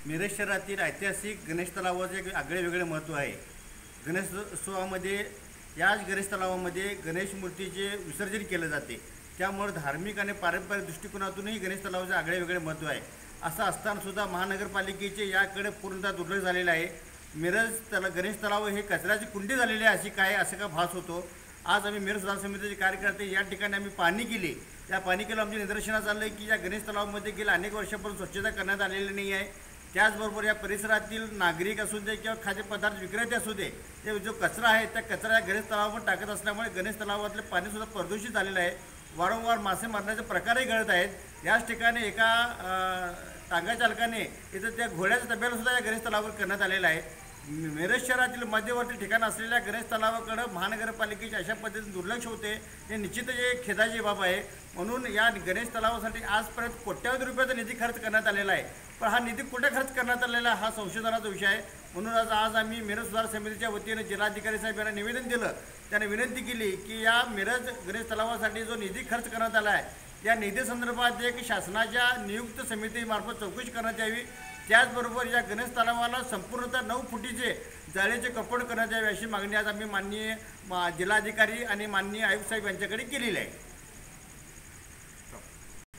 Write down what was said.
मिरज शहरातील ऐतिहासिक गणेश तलावाचे एक आगळे-वेगळे महत्त्व आहे. गणेशोत्सवामध्ये याच गणेश तलावामध्ये गणेश मूर्तीचे विसर्जन केले जाते. त्यामुळे धार्मिक आणि पारंपरिक दृष्टिकोनातूनही गणेश तलावाचे आगळे-वेगळे महत्त्व आहे. असं असतानासुद्धा महानगरपालिकेचे याकडे पूर्णतः दुर्लक्ष झालेलं आहे. गणेश तलाव हे कचऱ्याची कुंडी झालेली आहे असं का भास होतो. आज आम्ही मिरज सुधार समितीचे कार्यकर्ते या ठिकाणी आम्ही पाहणी केली. त्या पाहणीला आमच्या निदर्शनास आलं की या गणेश तलावामध्ये गेल्या अनेक वर्षापासून स्वच्छता करण्यात आलेली नाही आहे. त्याचबरोबर या परिसरातील नागरिक असू दे किंवा खाद्यपदार्थ विक्रेते असू दे, ते जो कचरा आहे त्या कचरा या गणेश तलावावर टाकत असल्यामुळे गणेश तलावातले पाणीसुद्धा प्रदूषित झालेलं आहे. वारंवार मासे मारण्याचे प्रकारही घडत आहेत. याच ठिकाणी एका टांगा चालकाने इथं त्या घोड्याचा तब्यालासुद्धा या गणेश तलावावर करण्यात आलेला आहे. मिरज शहरातील मध्यवर्ती ठिकाण असलेल्या गणेश तलावाकडं महानगरपालिकेचे अशा पद्धतीने दुर्लक्ष होते, हे निश्चितच एक खेदाची बाब आहे. म्हणून या गणेश तलावासाठी आजपर्यंत कोट्यावधी रुपयाचा निधी खर्च करण्यात आलेला आहे. पण हा निधी कुठे खर्च करण्यात आलेला हा संशोधनाचा विषय आहे. म्हणून आज आम्ही मिरज सुधार समितीच्या वतीने जिल्हाधिकारी साहेब यांना निवेदन दिलं. त्याने विनंती केली की या मिरज गणेश तलावासाठी जो निधी खर्च करण्यात आला आहे या निधीसंदर्भात एक शासनाच्या नियुक्त समितीमार्फत चौकशी करण्यात यावी. त्याचबरोबर या गणेश तलावाला संपूर्णतः 9 फुटीचे जाळीचे कपड करण्यात यावे अशी मागणी आज आम्ही माननीय जिल्हाधिकारी आणि माननीय आयुक्त साहेब यांच्याकडे केलेली आहे.